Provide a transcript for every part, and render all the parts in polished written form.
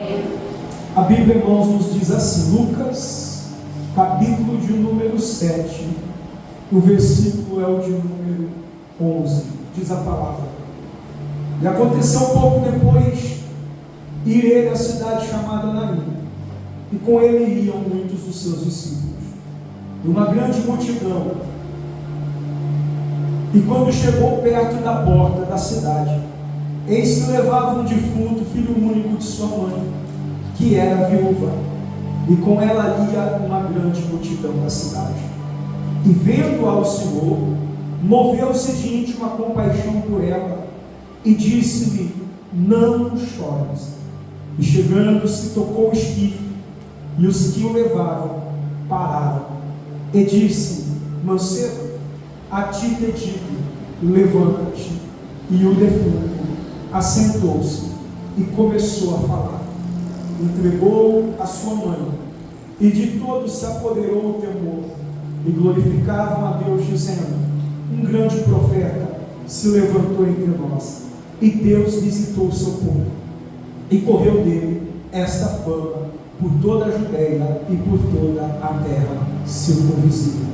A Bíblia, irmãos, nos diz assim, Lucas, capítulo de número 7, o versículo é o de número 11, diz a palavra: E aconteceu pouco depois, ir ele à cidade chamada Naim, e com ele iam muitos dos seus discípulos, e uma grande multidão. E quando chegou perto da porta da cidade, eis que levava um defunto, filho único de sua mãe, que era viúva, e com ela ia uma grande multidão da cidade. E vendo-a o Senhor, moveu-se de íntima compaixão por ela, e disse-lhe: Não chores. E chegando-se, tocou o esquife, e os que o levavam pararam, e disse: Mancebo, a ti te digo, levanta-te. E o defunto assentou-se e começou a falar. Entregou a sua mãe, e de todos se apoderou o temor, e glorificavam a Deus, dizendo: Um grande profeta se levantou entre nós, e Deus visitou o seu povo. E correu dele esta fama por toda a Judeia e por toda a terra circunvizinha.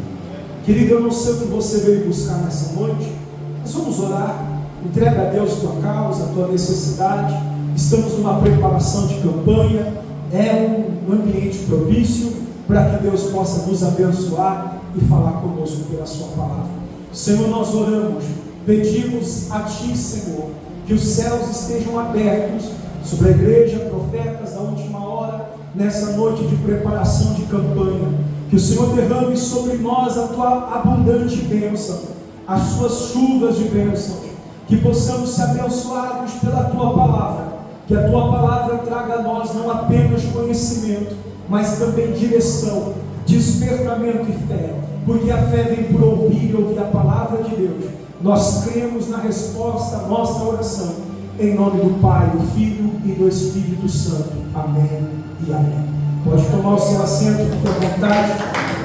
Querido, eu não sei o que você veio buscar nessa noite. Nós vamos orar. Entrega a Deus a tua causa, a tua necessidade. Estamos numa preparação de campanha. É um ambiente propício para que Deus possa nos abençoar e falar conosco pela sua palavra. Senhor, nós oramos, pedimos a ti, Senhor, que os céus estejam abertos sobre a igreja, profetas da última hora, nessa noite de preparação de campanha. Que o Senhor derrame sobre nós a tua abundante bênção, as suas chuvas de bênção, que possamos ser abençoados pela tua palavra, que a tua palavra traga a nós não apenas conhecimento, mas também direção, despertamento e fé, porque a fé vem por ouvir e ouvir a palavra de Deus. Nós cremos na resposta à nossa oração, em nome do Pai, do Filho e do Espírito Santo. Amém e amém. Pode tomar o seu assento, fique à vontade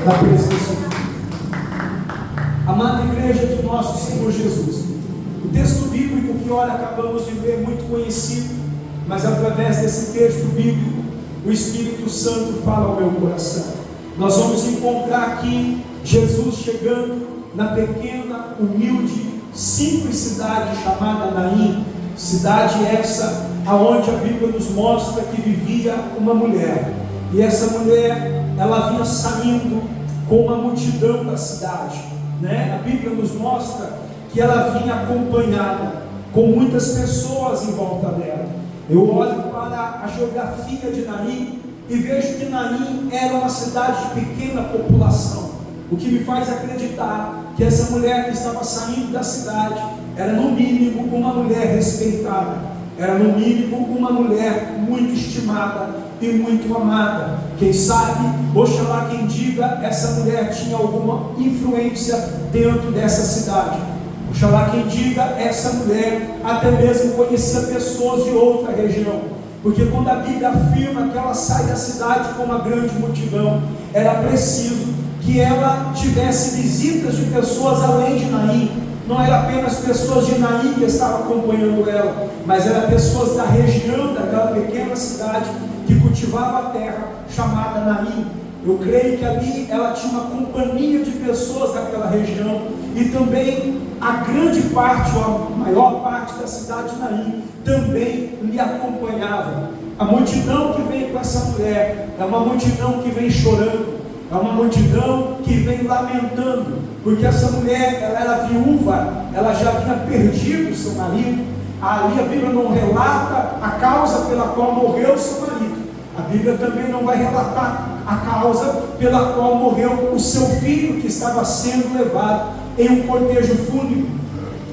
da presença de Deus. Amada igreja de nosso Senhor Jesus, o texto bíblico que ora acabamos de ler, muito conhecido, mas através desse texto bíblico, o Espírito Santo fala ao meu coração. Nós vamos encontrar aqui Jesus chegando na pequena, humilde, simples cidade chamada Naim, cidade essa aonde a Bíblia nos mostra que vivia uma mulher, e essa mulher, ela vinha saindo com uma multidão da cidade, A Bíblia nos mostra que ela vinha acompanhada com muitas pessoas em volta dela. Eu olho para a geografia de Naim e vejo que Naim era uma cidade de pequena população, o que me faz acreditar que essa mulher que estava saindo da cidade era no mínimo uma mulher respeitada, era no mínimo uma mulher muito estimada e muito amada. Quem sabe, oxalá quem diga, essa mulher tinha alguma influência dentro dessa cidade. Oxalá quem diga, essa mulher até mesmo conhecia pessoas de outra região, porque quando a Bíblia afirma que ela sai da cidade com uma grande multidão, era preciso que ela tivesse visitas de pessoas além de Naim. Não era apenas pessoas de Naim que estavam acompanhando ela, mas eram pessoas da região, daquela pequena cidade que cultivava a terra chamada Naim. Eu creio que ali ela tinha uma companhia de pessoas daquela região, e também a grande parte, ou a maior parte da cidade de Naim também lhe acompanhava. A multidão que vem com essa mulher é uma multidão que vem chorando, é uma multidão que vem lamentando, porque essa mulher, ela era viúva, ela já havia perdido o seu marido. Ali a Bíblia não relata a causa pela qual morreu o seu marido. A Bíblia também não vai relatar a causa pela qual morreu o seu filho, que estava sendo levado em um cortejo fúnebre.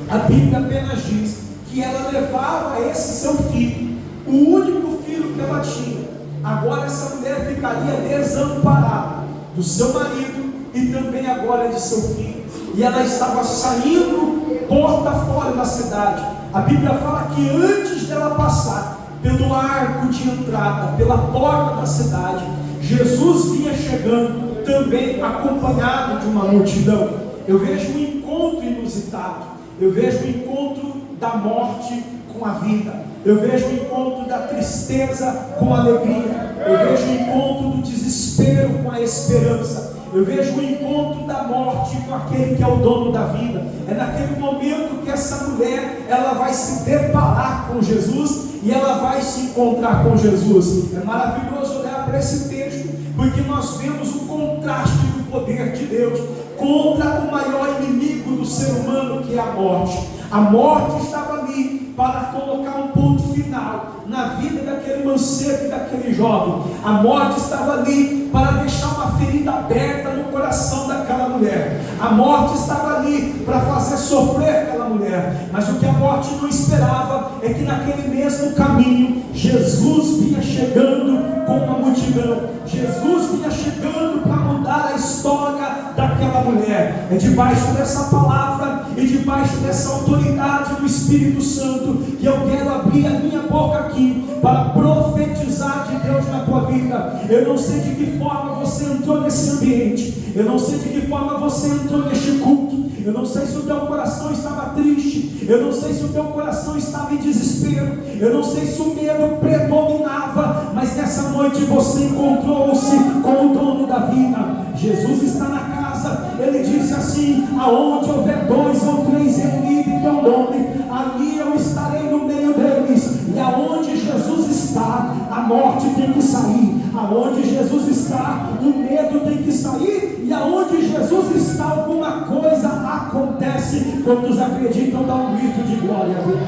A Bíblia apenas diz que ela levava esse seu filho, o único filho que ela tinha. Agora essa mulher ficaria desamparada do seu marido e também agora de seu filho, e ela estava saindo porta fora da cidade. A Bíblia fala que antes dela passar pelo arco de entrada, pela porta da cidade, Jesus vinha chegando também acompanhado de uma multidão. Eu vejo um encontro inusitado, eu vejo o encontro da morte com a vida, Eu vejo o encontro da tristeza com a alegria. Eu vejo o encontro do desespero com a esperança. Eu vejo o encontro da morte com aquele que é o dono da vida. É naquele momento que essa mulher, ela vai se deparar com Jesus e ela vai se encontrar com Jesus. É maravilhoso olhar para esse texto, porque nós vemos o contraste do poder de Deus contra o maior inimigo do ser humano, que é a morte. A morte estava ali para colocar um ponto final na vida daquele mancebo e daquele jovem. A morte estava ali para deixar uma ferida aberta no coração daquela mulher. A morte estava ali para fazer sofrer aquela mulher. Mas o que a morte não esperava é que naquele mesmo caminho Jesus vinha chegando com uma multidão. Jesus vinha chegando para mudar a história daquela mulher. É debaixo dessa palavra e debaixo dessa autoridade do Espírito Santo que eu quero abrir a minha boca aqui para profetizar de Deus na tua vida. Eu não sei de que forma você entrou nesse ambiente, eu não sei de que forma você entrou neste culto, eu não sei se o teu coração estava triste, eu não sei se o teu coração estava em desespero, eu não sei se o medo predominava, mas nessa noite você encontrou-se com o dono da vida. Jesus está na casa, ele disse assim: aonde houver 2 ou 3 reunidos em teu nome, ali eu estarei no meio deles. E aonde Jesus está, a morte tem que sair. Aonde Jesus está, o medo tem que sair. E aonde Jesus está, alguma coisa acontece. Quantos acreditam, dá um grito de glória a Deus.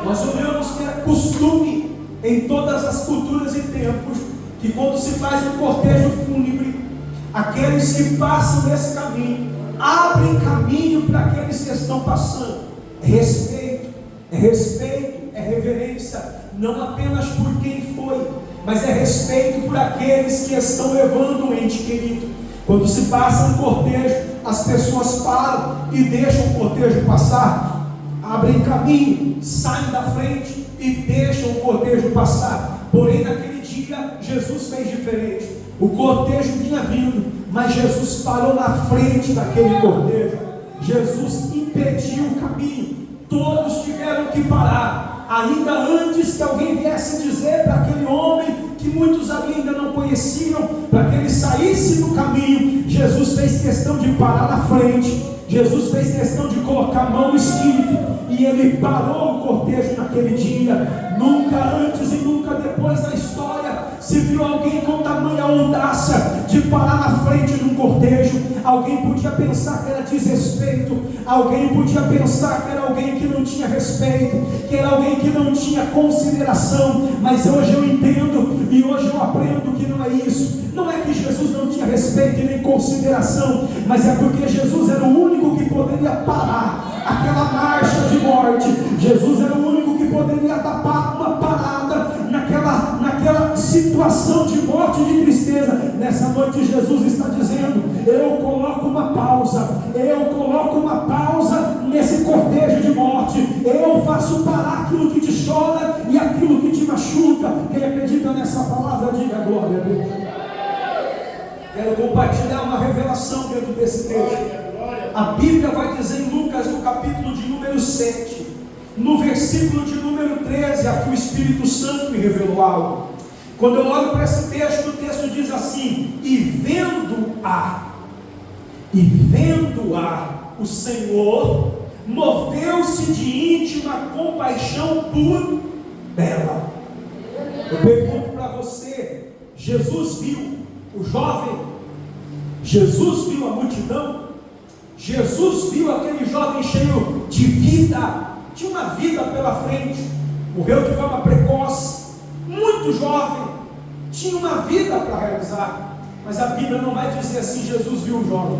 Nós olhamos que é costume em todas as culturas e tempos que quando se faz um cortejo fúnebre, aqueles que passam nesse caminho abrem caminho para aqueles que estão passando. É respeito, é reverência, não apenas por quem foi, mas é respeito por aqueles que estão levando um ente querido. Quando se passa um cortejo, as pessoas param e deixam o cortejo passar, abrem caminho, saem da frente e deixam o cortejo passar. Porém, naquele dia, Jesus fez diferente. O cortejo vinha vindo, mas Jesus parou na frente daquele cortejo. Jesus impediu o caminho. Todos tiveram que parar, ainda antes que alguém viesse dizer para aquele homem, que muitos ali ainda não conheciam, para que ele saísse do caminho. Jesus fez questão de parar na frente. Jesus fez questão de colocar a mão no esquife, e ele parou o cortejo naquele dia. Nunca antes e nunca depois da história se viu alguém com tamanha audácia de parar na frente de um cortejo. Alguém podia pensar que era desrespeito, alguém podia pensar que era alguém que não tinha respeito, que era alguém que não tinha consideração, mas hoje eu entendo e hoje eu aprendo que não é isso. Não é que Jesus não tinha respeito e nem consideração, mas é porque Jesus era o único que poderia parar aquela marcha de morte. Jesus era o único que poderia dar uma parada naquela situação de morte e de tristeza. Nessa noite Jesus está dizendo: eu coloco uma pausa, nesse cortejo de morte. Eu faço parar aquilo que te chora e aquilo que te machuca. Quem acredita nessa palavra, diga glória a Deus. Quero compartilhar uma revelação dentro desse texto. A Bíblia vai dizer em Lucas, no capítulo de número 7, no versículo de número 13, aqui o Espírito Santo me revelou algo. Quando eu olho para esse texto, o texto diz assim: e vendo-a, o Senhor moveu-se de íntima compaixão por ela. Eu pergunto para você: Jesus viu o jovem? Jesus viu a multidão? Jesus viu aquele jovem cheio de vida, tinha uma vida pela frente, morreu de forma precoce, muito jovem, tinha uma vida para realizar. Mas a Bíblia não vai dizer assim: Jesus viu o jovem.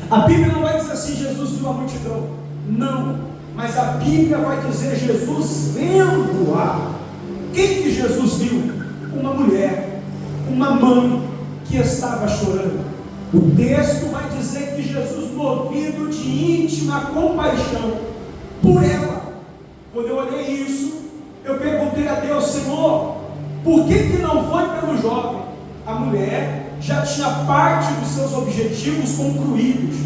A Bíblia não vai dizer assim: Jesus viu a multidão. Não, mas a Bíblia vai dizer: Jesus vendo-a. Quem que Jesus viu? Uma mulher, uma mãe que estava chorando. O texto vai dizer que Jesus, movido de íntima compaixão por ela. Quando eu olhei isso, eu perguntei a Deus: Senhor, por que não foi pelo jovem? A mulher já tinha parte dos seus objetivos concluídos.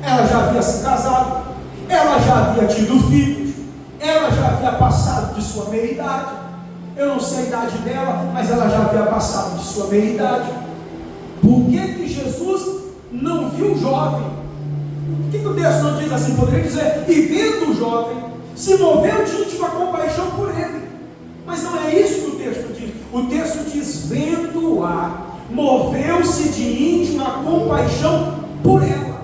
Ela já havia se casado, ela já havia tido filhos, ela ela já havia passado de sua meia-idade. Eu não sei a idade dela, mas ela já havia passado de sua meia-idade. Por que Jesus não viu o jovem? Por que o texto não diz assim? Poderia dizer, e vendo o jovem, se moveu de íntima compaixão por ele. Mas não é isso que o texto diz. O texto diz, vendo-a, moveu-se de íntima compaixão por ela.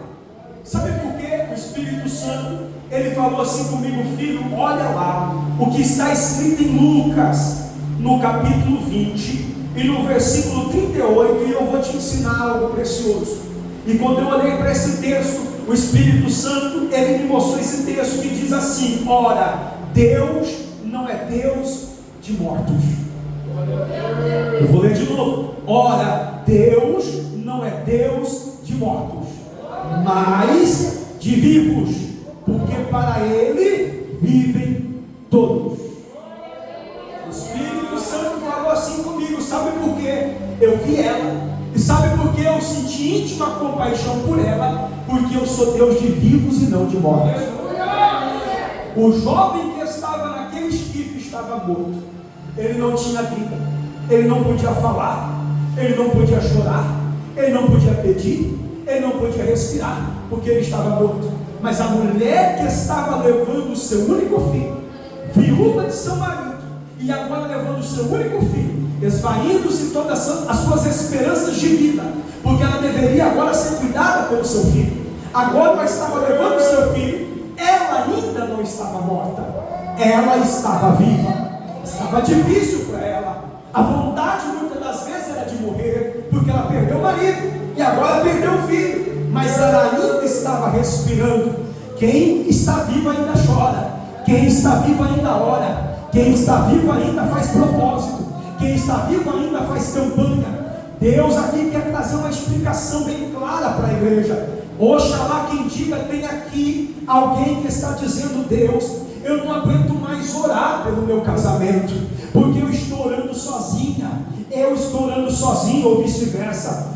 Sabe por quê? O Espírito Santo, ele falou assim comigo, filho, olha lá, o que está escrito em Lucas, no capítulo 20, e no versículo 38, e eu vou te ensinar algo precioso. E quando eu olhei para esse texto, o Espírito Santo, ele me mostrou esse texto que diz assim, ora, Deus não é Deus de mortos. Eu vou ler de novo. Ora, Deus não é Deus de mortos, mas de vivos, porque para Ele vivem todos. O Espírito Santo falou assim comigo, sabe por quê? Eu vi ela, e sabe por que eu senti íntima compaixão por ela? Porque eu sou Deus de vivos e não de mortos. O jovem que estava naquele esquife estava morto. Ele não tinha vida, ele não podia falar, ele não podia chorar, ele não podia pedir, ele não podia respirar, porque ele estava morto. Mas a mulher que estava levando o seu único filho, viúva de seu marido, e agora levando o seu único filho, esvaindo-se todas as suas esperanças de vida, porque ela deveria agora ser cuidada pelo seu filho. Agora ela estava levando o seu filho, ela ainda não estava morta, ela estava viva. Estava difícil para ela. A vontade muitas das vezes era de morrer, porque ela perdeu o marido e agora perdeu o filho, mas ela ainda estava respirando. Quem está vivo ainda chora, quem está vivo ainda ora, quem está vivo ainda faz propósito, quem está vivo ainda faz campanha. Deus aqui quer trazer uma explicação bem clara para a igreja. Oxalá quem diga, tem aqui alguém que está dizendo, Deus, eu não aguento mais orar pelo meu casamento, porque eu estou orando sozinha, eu estou orando sozinho, ou vice-versa.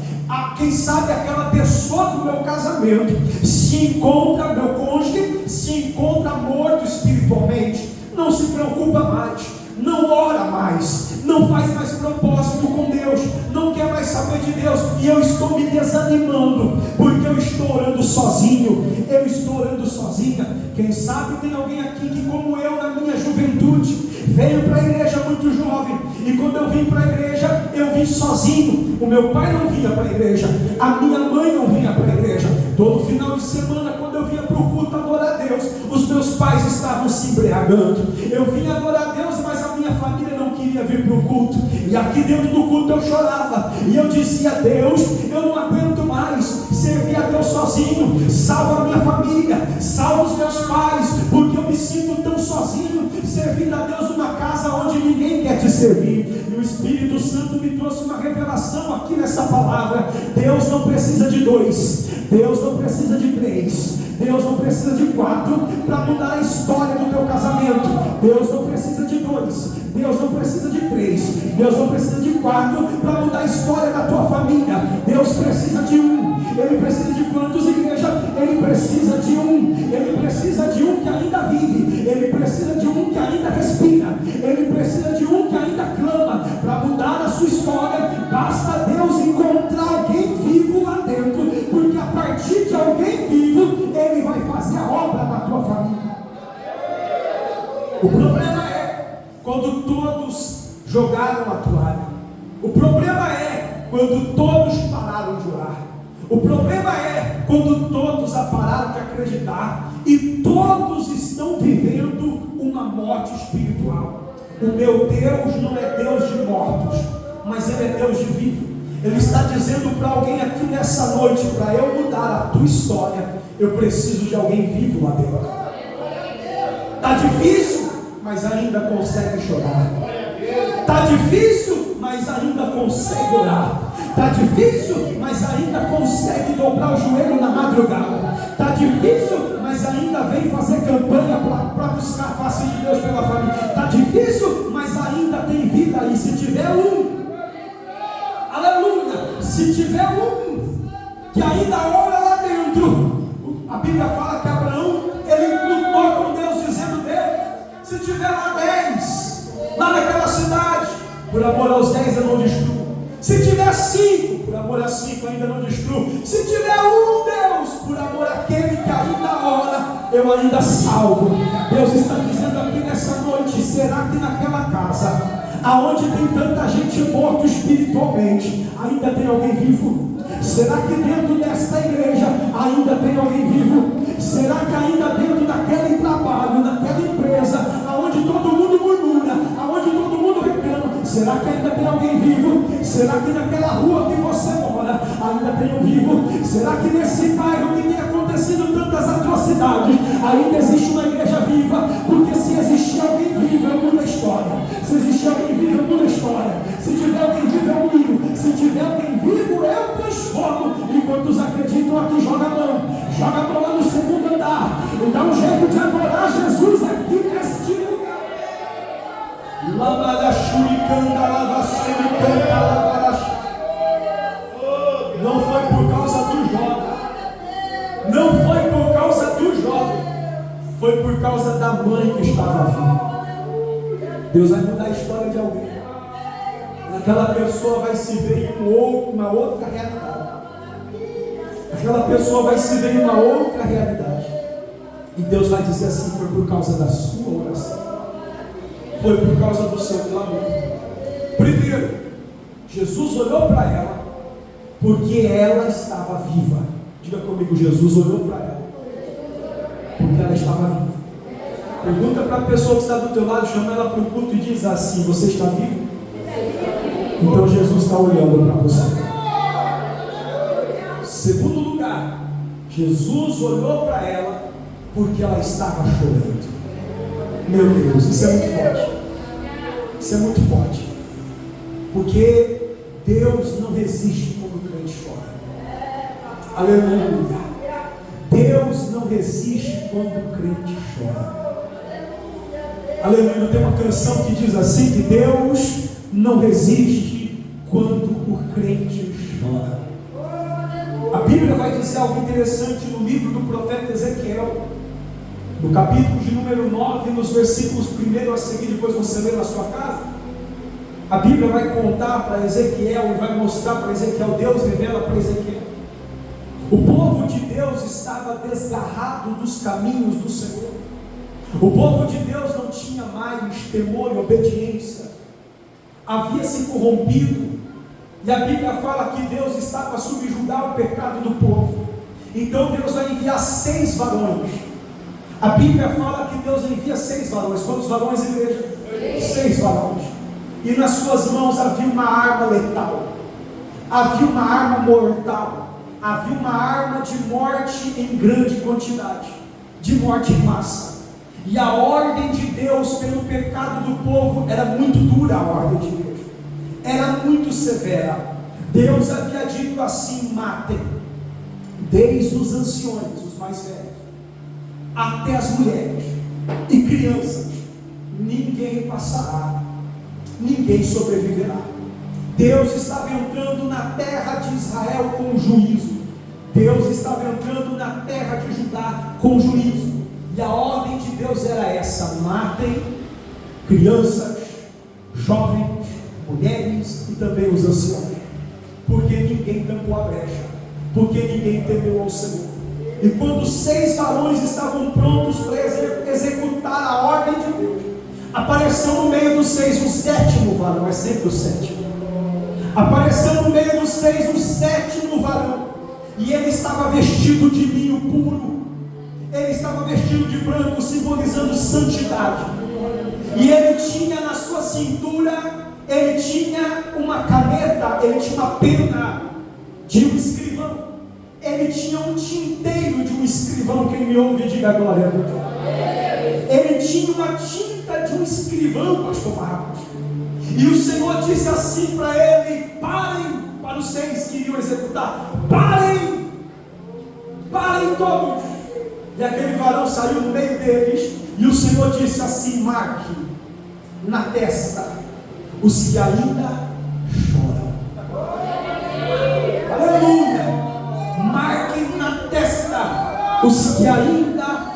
Quem sabe aquela pessoa do meu casamento se encontra, meu cônjuge se encontra morto espiritualmente, não se preocupa mais, não ora mais, não faz mais propósito com Deus, não quer mais saber de Deus, e eu estou me desanimando, porque eu estou orando sozinho, eu estou orando sozinha. Quem sabe tem alguém aqui que, como eu na minha juventude, veio para a igreja muito jovem, e quando eu vim para a igreja, eu vim sozinho. O meu pai não vinha para a igreja, a minha mãe não vinha para a igreja. Todo final de semana, quando eu vinha para o culto adorar a Deus, os meus pais estavam se embriagando. Eu vinha adorar a Deus, mas a minha família não queria vir para o culto, e aqui dentro do culto eu chorava, e eu dizia, Deus, eu não aguento mais servir a Deus sozinho, salva a minha família, salva os meus pais, porque eu me sinto tão sozinho, servindo a Deus numa casa onde ninguém quer te servir. E o Espírito Santo me trouxe uma revelação aqui nessa palavra. Deus não precisa de 2, Deus não precisa de 3, Deus não precisa de 4 para mudar a história do teu casamento. Deus não precisa de 2, Deus não precisa de 3, Deus não precisa de 4 para mudar a história da tua família. Deus precisa de 1. Ele precisa de quantos, igreja? Ele precisa de 1. Ele precisa de 1 que ainda vive, ele precisa de 1 que ainda respira, ele precisa de 1 que ainda clama. Para mudar a sua história, basta Deus encontrar alguém vivo lá dentro, porque a partir de alguém vivo, ele vai fazer a obra da tua família. O problema é quando todos jogaram a toalha. O problema é quando todos pararam de orar. O problema é quando todos pararam de acreditar e todos estão vivendo uma morte espiritual. O meu Deus não é Deus de mortos, mas Ele é Deus de vivo. Ele está dizendo para alguém aqui nessa noite, para eu mudar a tua história, eu preciso de alguém vivo lá dentro. Está difícil, mas ainda consegue chorar. Está difícil, mas ainda consegue orar. Está difícil, mas ainda consegue dobrar o joelho na madrugada. Está difícil, mas ainda vem fazer campanha para buscar a face de Deus pela família. Está difícil, mas ainda tem vida aí. Se tiver aleluia, se tiver que ainda ora lá dentro, a Bíblia fala que Abraão, ele lutou com Deus, dizendo, Deus, se por amor aos 10 eu não destruo. Se tiver 5, por amor a 5 ainda não destruo. Se tiver um, Deus, por amor àquele que ainda ora, eu ainda salvo. Deus está dizendo aqui nessa noite: será que naquela casa, aonde tem tanta gente morta espiritualmente, ainda tem alguém vivo? Será que dentro desta igreja ainda tem alguém vivo? Será que ainda dentro daquele trabalho, daquela empresa, aonde todo mundo murmura, aonde todo mundo reclama, será que ainda tem alguém vivo? Será que naquela rua que você mora ainda tem um vivo? Será que nesse bairro que tem acontecido tantas atrocidades ainda existe uma igreja viva? Porque se existir alguém vivo, eu mudo a história. Se existir alguém vivo, eu mudo a história. Se tiver alguém vivo, eu mudo. Se tiver alguém vivo, eu transformo. E quantos acreditam aqui, joga a mão lá no segundo andar e dá um jeito de adorar Jesus aqui neste lugar. Não foi por causa do jovem, não foi por causa do jovem, foi por causa da mãe que estava viva. Deus vai mudar a história de alguém. Aquela pessoa vai se ver em uma outra realidade. Aquela pessoa vai se ver em uma outra realidade. E Deus vai dizer assim: foi por causa da sua oração, foi por causa do seu clamor. Primeiro, Jesus olhou para ela porque ela estava viva. Diga comigo: Jesus olhou para ela porque ela estava viva. Pergunta para a pessoa que está do teu lado, chama ela para o culto e diz assim: você está vivo? Então Jesus está olhando para você. Segundo lugar, Jesus olhou para ela porque ela estava chorando. Meu Deus, isso é muito forte. Isso é muito forte. Porque Deus não resiste quando o crente chora. Aleluia. Deus não resiste quando o crente chora. Aleluia. Tem uma canção que diz assim: que Deus não resiste quando o crente chora. A Bíblia vai dizer algo interessante no livro do profeta Ezequiel, no capítulo de número 9, nos versículos 1 a seguir, depois você lê na sua casa. A Bíblia vai contar para Ezequiel e vai mostrar para Ezequiel, Deus revela para Ezequiel: o povo de Deus estava desgarrado dos caminhos do Senhor. O povo de Deus não tinha mais temor e obediência, havia se corrompido. E a Bíblia fala que Deus estava a subjugar o pecado do povo. Então Deus vai enviar 6 varões. A Bíblia fala que Deus envia 6 varões. Quantos varões, igreja? 6 varões. E nas suas mãos havia uma arma letal, havia uma arma mortal, havia uma arma de morte em grande quantidade, de morte em massa. E a ordem de Deus pelo pecado do povo era muito dura. A ordem de Deus era muito severa. Deus havia dito assim: matem, desde os anciões, os mais velhos, até as mulheres e crianças, ninguém passará, ninguém sobreviverá. Deus estava entrando na terra de Israel com juízo. Deus estava entrando na terra de Judá com juízo. E a ordem de Deus era essa: matem crianças, jovens, mulheres e também os anciãos, porque ninguém tampou a brecha, porque ninguém temeu ao Senhor. E quando 6 varões estavam prontos para executar a ordem de Deus, apareceu no meio dos 6 um 7º varão. É sempre o 7º. Apareceu no meio dos 6 um 7º varão, e ele estava vestido de linho puro, ele estava vestido de branco, simbolizando santidade. E ele tinha na sua cintura, ele tinha uma caneta, ele tinha uma pena de um escrivão, ele tinha um tinteiro de um escrivão. Quem me ouve, diga glória a Deus. Ele tinha uma tinta de um escrivão, pastor Marcos. E o Senhor disse assim para ele: parem, para os 6 que iriam executar, parem todos. E aquele varão saiu no meio deles, e o Senhor disse assim: marque na testa os que ainda choram. Aleluia! Marque na testa os que ainda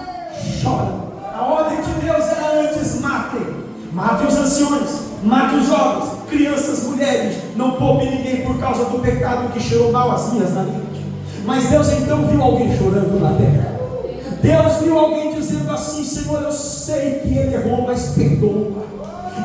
choram. A ordem de Deus era antes: matem os anciões, matem os jovens, Crianças, mulheres, não poupe ninguém por causa do pecado que cheirou mal as minhas narinas. Mas Deus então viu alguém chorando na terra. Deus viu alguém dizendo assim: Senhor, eu sei que ele errou, mas perdoa.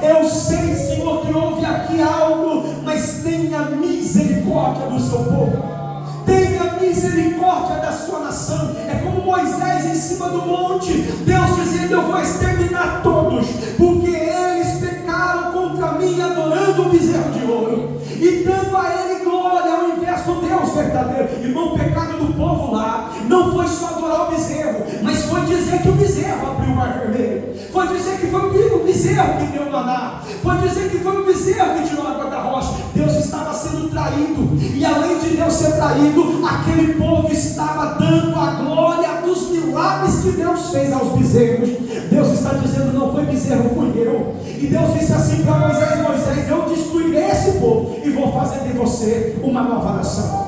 Eu sei, Senhor, que houve aqui algo, mas tenha misericórdia do seu povo. Tenha misericórdia da sua nação. É como Moisés em cima do monte, Deus dizendo: eu vou exterminar todos, porque eles pecaram contra mim, adorando o bezerro de ouro e dando a ele glória ao invés do Deus verdadeiro. Irmão, o pecado do povo lá não foi só adorar o bezerro, mas foi dizer que o bezerro abriu o mar vermelho, foi dizer que foi o bezerro que deu maná, foi dizer que foi o bezerro que tirou a água da rocha. Deus estava sendo traído, e além de Deus ser traído, aquele povo estava dando a glória dos milagres que Deus fez aos bezerros. Deus está dizendo: não foi bezerro, fui eu. E Deus disse assim para Moisés: Moisés, eu destruirei esse povo e vou fazer de você uma nova nação.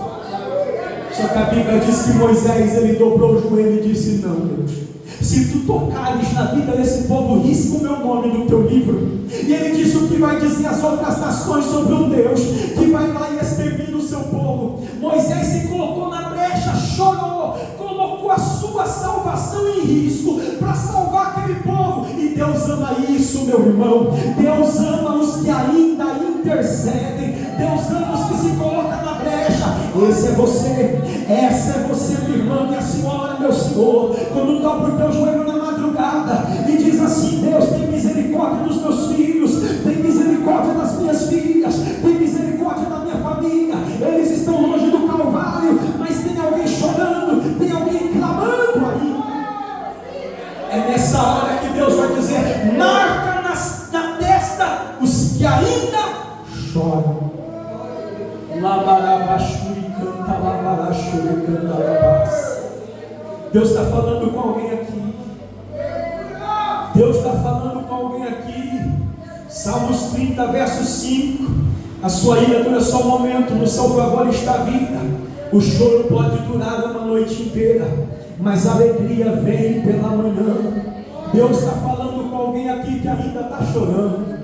Só que a Bíblia diz que Moisés, ele dobrou o joelho e disse: não, Deus, se tu tocares na vida desse povo, risca o meu nome do teu livro. E ele disse o que vai dizer as outras nações sobre um Deus que vai lá e extermina o seu povo. Moisés se colocou na brecha, chorou, colocou a sua salvação em risco para salvar aquele povo. E Deus ama isso, meu irmão. Deus ama os que ainda intercedem. Deus ama os que se colocam na brecha. Esse é você, essa é você, minha irmã, minha senhora, meu senhor. Quando dobra o teu joelho na madrugada e diz assim: Deus, tem misericórdia dos meus filhos, tem misericórdia das minhas filhas, tem misericórdia da minha família. Eles estão longe do Calvário, mas tem alguém chorando, tem alguém clamando aí. É nessa hora que Deus vai dizer: marca na testa os que ainda choram. Deus está falando com alguém aqui. Deus está falando com alguém aqui. Salmos 30, verso 5. A sua ira dura só um momento, no seu favor está a vida. O choro pode durar uma noite inteira, mas a alegria vem pela manhã. Deus está falando com alguém aqui que ainda está chorando.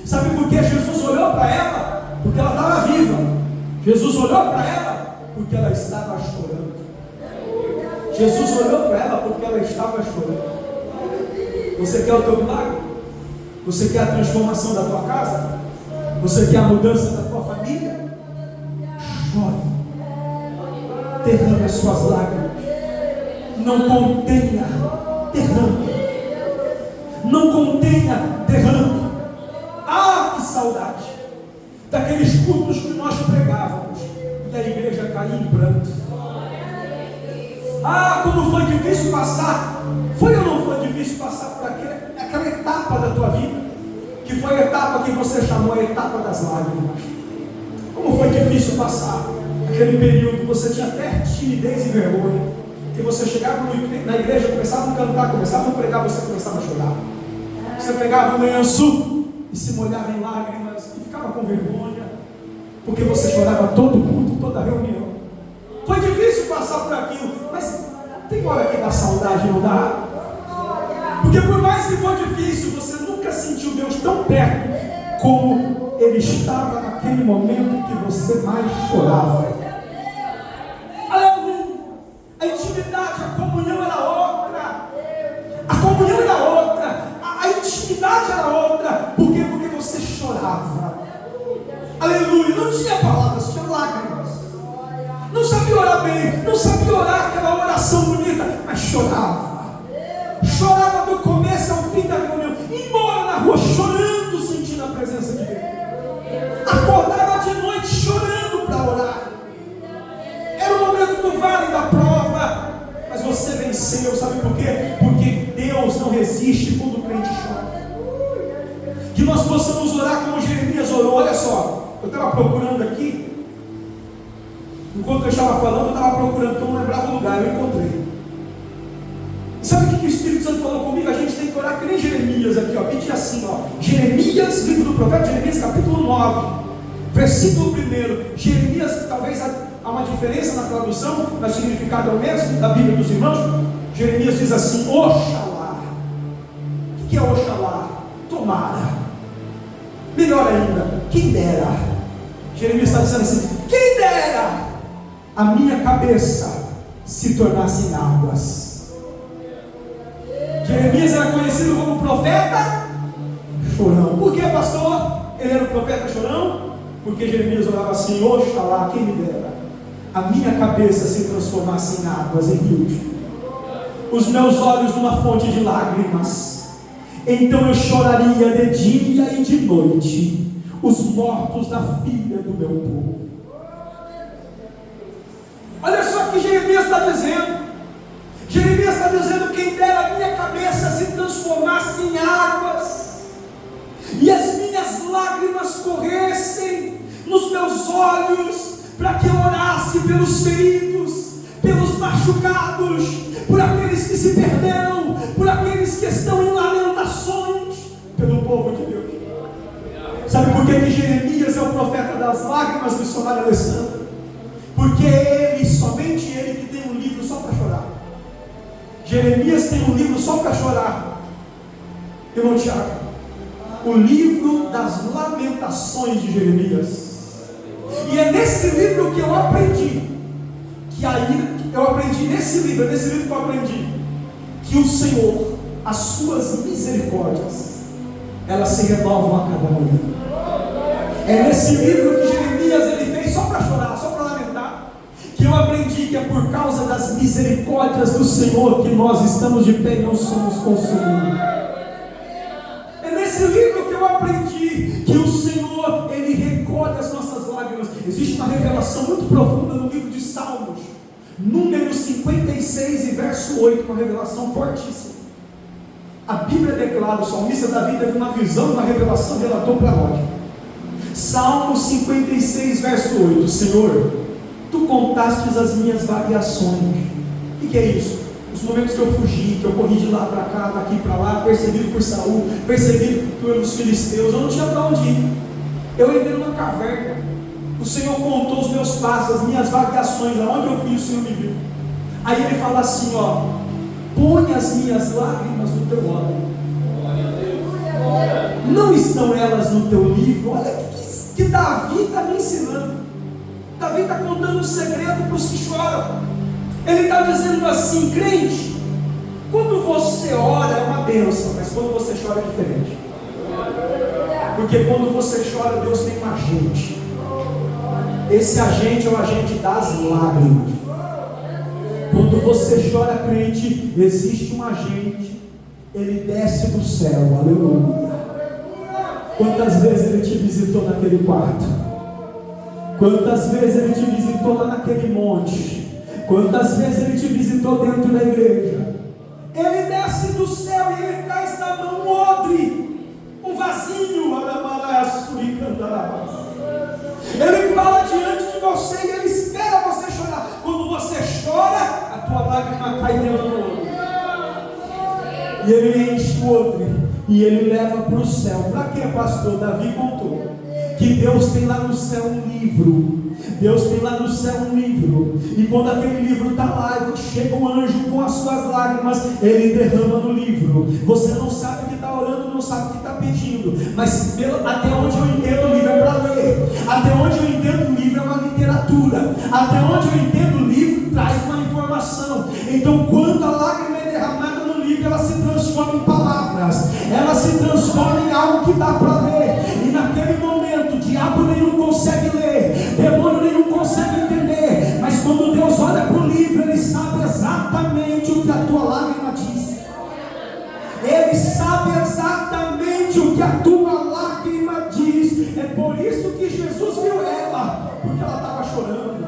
Sabe por que Jesus olhou para ela? Porque ela estava viva. Jesus olhou para ela porque ela estava chorando. Jesus olhou para ela porque ela estava chorando. Você quer o teu milagre? Você quer a transformação da tua casa? Você quer a mudança da tua família? Chore. Derrame as suas lágrimas. Não contenha. Derrame. Não contenha. Derrame. Ah, que saudade daqueles cultos que nós pregávamos e a igreja caía em pranto. Ah, como foi difícil passar. Foi ou não foi difícil passar por aquela etapa da tua vida, que foi a etapa que você chamou a etapa das lágrimas? Como foi difícil passar aquele período que você tinha até timidez e vergonha, que você chegava na igreja, começava a cantar, começava a pregar, você começava a chorar. Você pegava um lenço e se molhava em lágrimas e ficava com vergonha, porque você chorava todo culto, toda reunião. Foi difícil passar por aquilo, mas tem hora que dá saudade, não dá? Porque por mais que for difícil, você nunca sentiu Deus tão perto como Ele estava naquele momento que você mais chorava. Aleluia! A intimidade, a comunhão era outra. A comunhão era outra. A intimidade era outra. Por quê? Porque você chorava. Aleluia! Não tinha palavras, tinha lágrimas. Não sabia orar bem, não sabia orar aquela oração bonita, mas chorava. Chorava do começo ao fim da reunião, embora na rua chorando, sentindo a presença de Deus. Acordava de noite chorando para orar. Era o momento do vale da prova, mas você venceu. Sabe por quê? Porque Deus não resiste quando o crente chora. Que nós possamos orar como Jeremias orou. Olha só, eu estava procurando aqui. Enquanto eu estava falando, eu estava procurando, porque eu não lembrava o lugar, eu encontrei. E sabe o que o Espírito Santo falou comigo? A gente tem que orar que nem Jeremias aqui, ó. Pedir assim, ó. Jeremias, livro do profeta Jeremias, capítulo 9, versículo 1. Jeremias, talvez há uma diferença na tradução, mas o significado é o mesmo, da Bíblia dos irmãos. Jeremias diz assim: Oxalá. O que é Oxalá? Tomara. Melhor ainda, quem dera. Jeremias está dizendo assim: quem dera a minha cabeça se tornasse em águas. Jeremias era conhecido como profeta chorão. Por que, pastor? Ele era o profeta chorão? Porque Jeremias orava assim: oxalá, quem me dera a minha cabeça se transformasse em águas, em rios, os meus olhos numa fonte de lágrimas. Então eu choraria de dia e de noite os mortos da filha do meu povo. Olha só o que Jeremias está dizendo. Jeremias está dizendo: quem dera a minha cabeça se transformasse em águas, e as minhas lágrimas corressem nos meus olhos, para que eu orasse pelos feridos, pelos machucados, por aqueles que se perderam, por aqueles que estão em lamentações, pelo povo de Deus. Sabe por que Jeremias é o profeta das lágrimas, missionário Alessandro? Porque ele, somente ele, que tem um livro só para chorar. Jeremias tem um livro só para chorar. Irmão Tiago, o livro das lamentações de Jeremias. E é nesse livro que eu aprendi, nesse livro que eu aprendi, que o Senhor, as suas misericórdias, elas se renovam a cada manhã. É nesse livro que Jeremias ele fez só para chorar, só para lamentar, que eu aprendi que é por causa das misericórdias do Senhor que nós estamos de pé e não somos consumidos. É nesse livro que eu aprendi que o Senhor, ele recolhe as nossas lágrimas. Existe uma revelação muito profunda no livro de Salmos, número 56 e verso 8, uma revelação fortíssima. A Bíblia declara: o salmista Davi teve uma visão, uma revelação, e relatou para nós. Salmos 56 verso 8: Senhor, tu contastes as minhas variações. O que é isso? Os momentos que eu fugi, que eu corri de lá para cá, daqui para lá, perseguido por Saul, perseguido pelos filisteus, eu não tinha para onde ir. Eu entrei numa caverna. O Senhor contou os meus passos, as minhas variações, aonde eu fui, o Senhor me viu. Aí ele fala assim: ó, põe as minhas lágrimas no teu óleo. Não estão elas no teu livro? Olha que Davi está me ensinando. Davi está contando um segredo para os que choram. Ele está dizendo assim: crente, quando você ora é uma bênção, mas quando você chora é diferente. Porque quando você chora, Deus tem um agente. Esse agente é o agente das lágrimas. Quando você chora, crente, existe um agente. Ele desce do céu, aleluia. Quantas vezes ele te visitou naquele quarto? Quantas vezes ele te visitou lá naquele monte? Quantas vezes ele te visitou dentro da igreja? Ele desce do céu e ele traz na mão um odre, um vasinho, ele fala diante de você e ele espera você chorar. Quando você chora, a tua lágrima cai dentro do odre. E ele enche o odre e ele leva para o céu. Para quê, pastor? Davi contou que Deus tem lá no céu um livro. Deus tem lá no céu um livro. E quando aquele livro está lá, chega um anjo com as suas lágrimas, ele derrama no livro. Você não sabe o que está orando, não sabe o que está pedindo, mas até onde eu entendo, o livro é para ler. Até onde eu entendo, o livro é uma literatura. Até onde eu entendo, o livro traz uma informação. Então, quando a lágrima é derramada no livro, ela se transforma em palavras. Ela se transforma em algo que dá para ler. E naquele momento, diabo nenhum consegue ler, demônio nenhum consegue entender. Mas quando Deus olha para o livro, ele sabe exatamente o que a tua lágrima diz. Ele sabe exatamente o que a tua lágrima diz. É por isso que Jesus viu ela, porque ela estava chorando.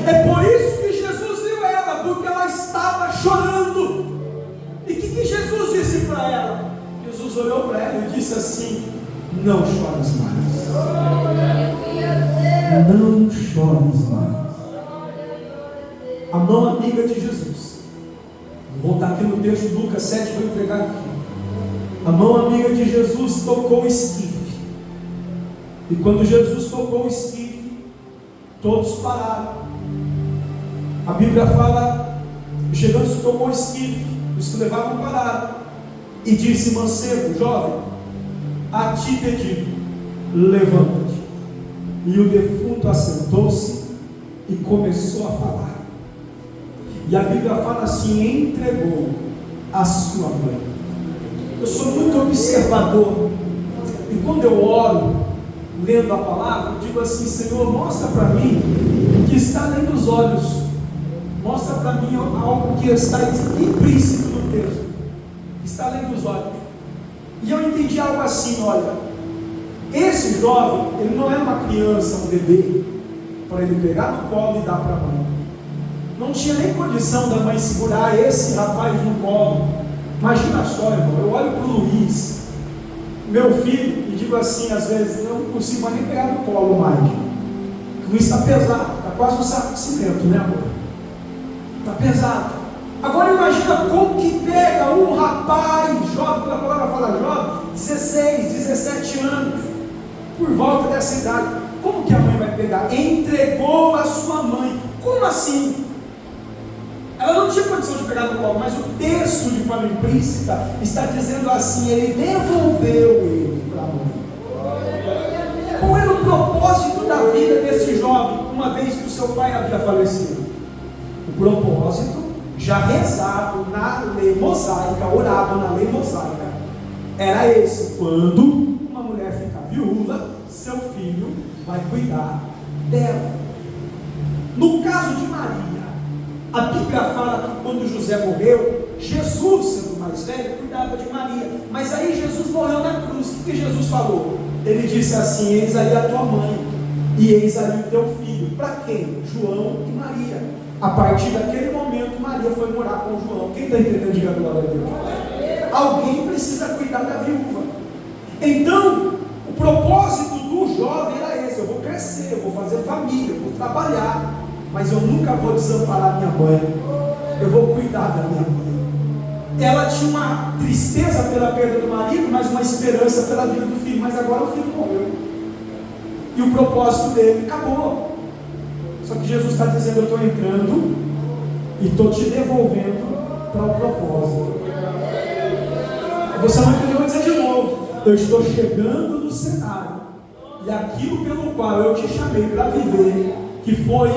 É por isso que Jesus viu ela, porque ela estava chorando. E o que Jesus disse para ela? Jesus olhou para ela e disse assim: não chores mais. Não chores mais. A mão amiga de Jesus. Vou voltar aqui no texto de Lucas 7, vou entregar aqui. A mão amiga de Jesus tocou o esquife. E quando Jesus tocou o esquife, todos pararam. A Bíblia fala: Jesus tocou o esquife, os que levavam pararam. E disse: mancebo, jovem, a ti pedi, levanta-te. E o defunto assentou-se e começou a falar. E a Bíblia fala assim: entregou a sua mãe. Eu sou muito observador, e quando eu oro, lendo a palavra, eu digo assim: Senhor, mostra para mim o que está além dos olhos, mostra para mim algo que está implícito no texto, que está além dos olhos. E eu entendi algo assim: olha, esse jovem, ele não é uma criança, um bebê, para ele pegar no colo e dar para a mãe. Não tinha nem condição da mãe segurar esse rapaz no colo. Imagina só, irmão, eu olho para o Luiz, meu filho, e digo assim, às vezes, eu não consigo nem pegar no colo mais. O Luiz está pesado, está quase um saco de cimento, né, amor? Está pesado. Agora imagina como que pega um rapaz jovem, pela palavra fala jovem, 16, 17 anos, por volta dessa idade. Como que a mãe vai pegar? Entregou a sua mãe. Como assim? Ela não tinha condição de pegar no colo, mas o texto de forma implícita está dizendo assim: ele devolveu ele para a mãe. Qual era o propósito da vida desse jovem, uma vez que o seu pai havia falecido? O propósito, já rezado na lei mosaica, orado na lei mosaica, era esse: quando uma mulher fica viúva, seu filho vai cuidar dela. No caso de Maria, a Bíblia fala que quando José morreu, Jesus, sendo mais velho, cuidava de Maria. Mas aí Jesus morreu na cruz. O que Jesus falou? Ele disse assim: eis aí a tua mãe, e eis aí o teu filho. Para quem? João e Maria. A partir daquele momento, Maria foi morar com João. Quem está entendendo? Diga glória a Deus. Alguém precisa cuidar da viúva. Então, o propósito do jovem era esse: eu vou crescer, eu vou fazer família, eu vou trabalhar, mas eu nunca vou desamparar minha mãe, eu vou cuidar da minha mãe. Ela tinha uma tristeza pela perda do marido, mas uma esperança pela vida do filho. Mas agora o filho morreu, e o propósito dele acabou. Só que Jesus está dizendo: eu estou entrando e estou te devolvendo para o propósito. Você não entendeu? Eu vou dizer de novo: eu estou chegando no cenário, e aquilo pelo qual eu te chamei para viver, que foi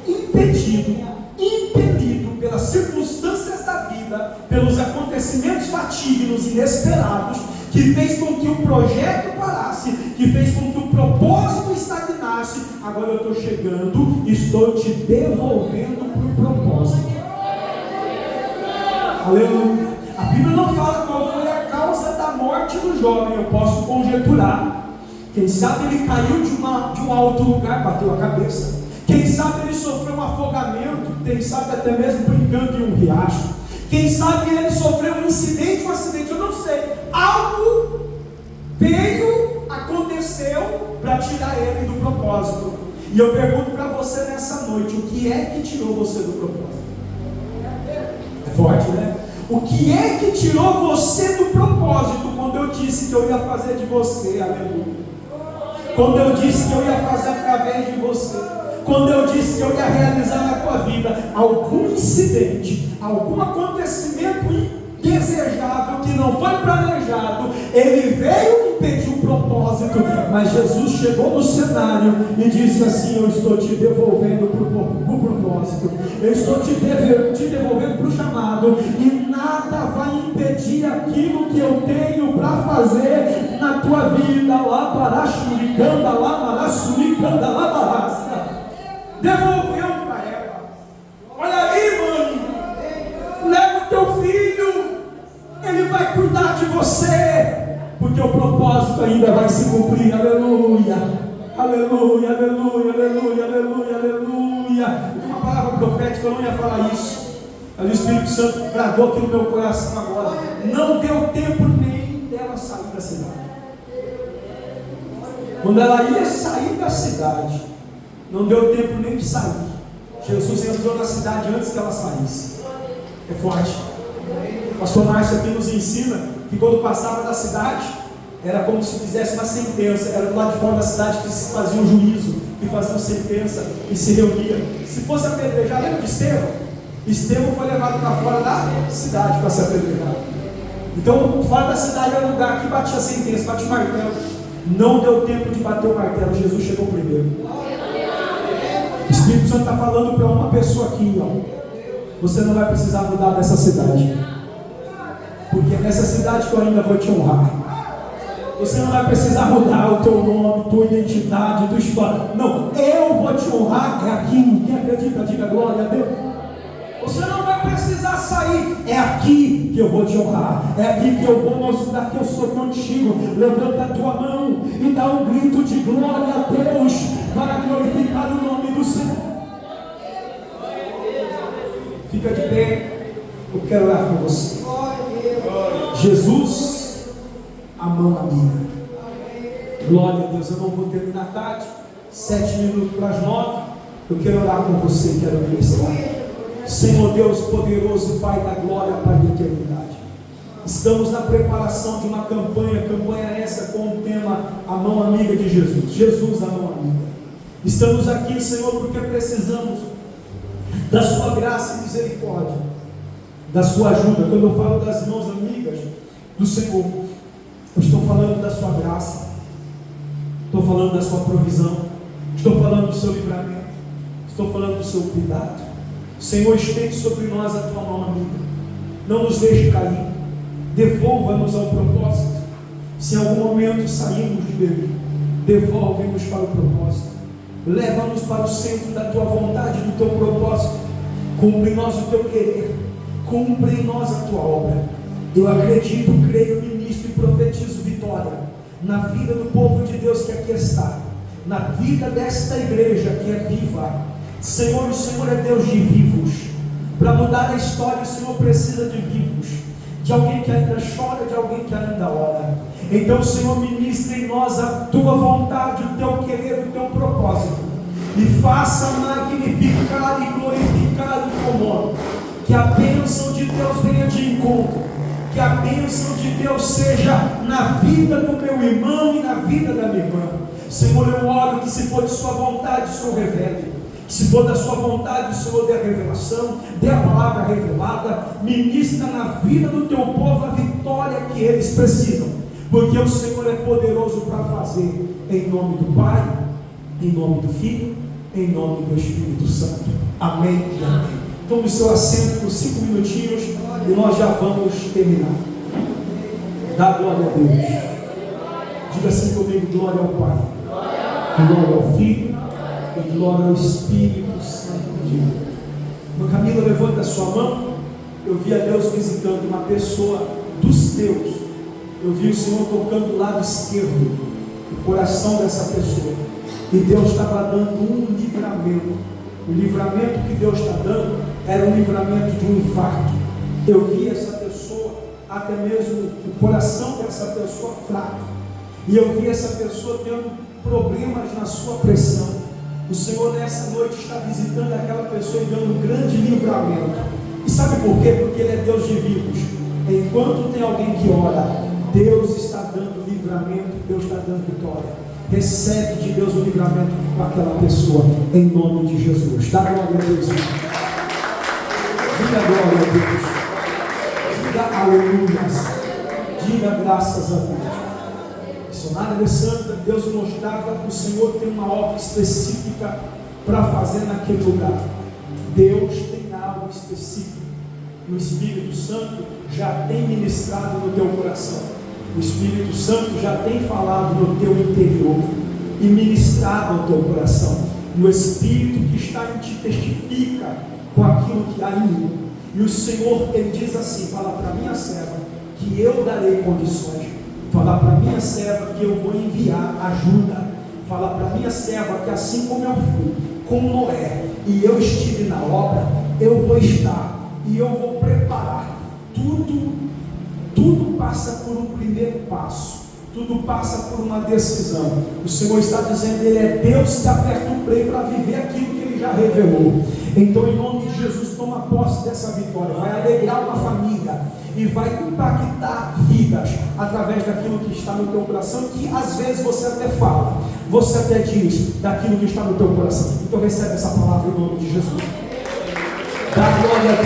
impedido, impelido pelas circunstâncias da vida, pelos acontecimentos fatídicos, inesperados, que fez com que o projeto parasse, que fez com que o propósito estagnasse. Agora eu estou chegando e estou te devolvendo para o propósito. Aleluia. A Bíblia não fala qual foi a causa da morte do jovem. Eu posso conjecturar. Quem sabe ele caiu de um alto lugar, bateu a cabeça. Quem sabe ele sofreu um afogamento, quem sabe até mesmo brincando em um riacho. Quem sabe ele sofreu um acidente, eu não sei. Algo veio, aconteceu para tirar ele do propósito. E eu pergunto para você nessa noite: o que é que tirou você do propósito? É forte, né? O que é que tirou você do propósito quando eu disse que eu ia fazer de você, aleluia? Quando eu disse que eu ia fazer através de você, quando eu disse que eu ia realizar na tua vida algum incidente, algum acontecimento indesejável que não foi planejado, ele veio impedir o propósito, mas Jesus chegou no cenário e disse assim: eu estou te devolvendo para o propósito, eu estou te devolvendo para o chamado, e nada vai impedir aquilo que eu tenho para fazer na tua vida. Lá para Xuricanda, lá para Xuricanda, lá para devolveu para ela. Olha aí, mãe, leva o teu filho, ele vai cuidar de você, porque o propósito ainda vai se cumprir. Aleluia, aleluia, aleluia, aleluia, aleluia, aleluia. Tem uma palavra profética, eu não ia falar isso, mas o Espírito Santo bradou aqui no meu coração agora. Não deu tempo nem dela sair da cidade. Quando ela ia sair da cidade, não deu tempo nem de sair. Jesus entrou na cidade antes que ela saísse. É forte. O pastor Márcio aqui nos ensina que quando passava da cidade, era como se fizesse uma sentença. Era do lado de fora da cidade que se fazia um juízo, que fazia uma sentença e se reunia. Se fosse apedrejar, lembra de Estevão? Estevão foi levado para fora da cidade para ser apedrejado. Então, fora da cidade era o lugar que batia a sentença, batia o martelo. Não deu tempo de bater o martelo, Jesus chegou primeiro. O Espírito Santo está falando para uma pessoa aqui, ó. Você não vai precisar mudar dessa cidade, porque é nessa cidade que eu ainda vou te honrar. Você não vai precisar mudar o teu nome, tua identidade, tua história. Não, eu vou te honrar, é aqui. Quem acredita, diga glória a Deus. Você não vai precisar sair, é aqui que eu vou te honrar, é aqui que eu vou mostrar que eu sou contigo. Levanta a tua mão e dá um grito de glória a Deus, para glorificar o nome do Senhor. Fica de pé, eu quero orar com você. Jesus, a mão amiga. Glória a Deus, eu não vou terminar tarde, 7 minutos para as 9. Eu quero orar com você, quero ministrar. Senhor Deus poderoso, Pai da glória, Pai da eternidade. Estamos na preparação de uma campanha essa com o tema A Mão Amiga de Jesus. Jesus, a mão amiga. Estamos aqui, Senhor, porque precisamos da sua graça e misericórdia, da sua ajuda. Quando eu falo das mãos amigas do Senhor, eu estou falando da sua graça, estou falando da sua provisão, estou falando do seu livramento, estou falando do seu cuidado. Senhor, estende sobre nós a tua mão amiga, não nos deixe cair, devolva-nos ao propósito. Se em algum momento saímos de dele, devolve-nos para o propósito, leva-nos para o centro da tua vontade, do teu propósito. Cumpre em nós o teu querer, cumpre em nós a tua obra. Eu acredito, creio, ministro e profetizo vitória na vida do povo de Deus que aqui está, na vida desta igreja que é viva. Senhor, o Senhor é Deus de vivos. Para mudar a história, o Senhor precisa de vivos, de alguém que ainda chora, de alguém que ainda ora. Então, Senhor, ministra em nós a tua vontade, o teu querer, o teu propósito, e faça magnificar e glorificar o teu nome. Que a bênção de Deus venha de encontro, que a bênção de Deus seja na vida do meu irmão e na vida da minha irmã. Senhor, eu oro que, se for de sua vontade, o Senhor revele. Se for da sua vontade, o Senhor dê a revelação, dê a palavra revelada, ministra na vida do teu povo a vitória que eles precisam, porque o Senhor é poderoso para fazer, em nome do Pai, em nome do Filho, em nome do Espírito Santo. Amém e amém. Tome o seu assento por 5 minutinhos e nós já vamos terminar. Dá glória a Deus. Diga assim comigo: glória ao Pai, glória ao Filho e glória ao Espírito Santo de Deus. No Camila, levanta a sua mão. Eu vi a Deus visitando uma pessoa dos teus. Eu vi o Senhor tocando do lado esquerdo o coração dessa pessoa, e Deus estava dando um livramento. O livramento que Deus está dando era um livramento de um infarto. Eu vi essa pessoa, até mesmo o coração dessa pessoa fraco, e eu vi essa pessoa tendo problemas na sua pressão. O Senhor nessa noite está visitando aquela pessoa e dando um grande livramento. E sabe por quê? Porque Ele é Deus de vivos. Enquanto tem alguém que ora, Deus está dando livramento, Deus está dando vitória. Recebe de Deus o livramento com aquela pessoa, em nome de Jesus. Dá glória a Deus. Diga glória a Deus. Diga aleluia. Diga graças a Deus. Missionária Alessandra, Deus mostrava que o Senhor tem uma obra específica para fazer naquele lugar. Deus tem algo específico. O Espírito Santo já tem ministrado no teu coração. O Espírito Santo já tem falado no teu interior e ministrado no teu coração. E o Espírito que está em ti testifica com aquilo que há em mim. E o Senhor, Ele diz assim: fala para minha serva que eu darei condições. Fala para minha serva que eu vou enviar ajuda. Fala para minha serva que, assim como eu fui com Noé e eu estive na obra, eu vou estar e eu vou preparar. Tudo passa por um primeiro passo, tudo passa por uma decisão. O Senhor está dizendo: Ele é Deus que aperta o play para viver aquilo que Ele já revelou. Então, em nome de Jesus, toma posse dessa vitória. Vai alegrar uma família e vai impactar vidas através daquilo que está no teu coração, que às vezes você até fala, você até diz daquilo que está no teu coração. Então recebe essa palavra em nome de Jesus. Dá glória a Deus.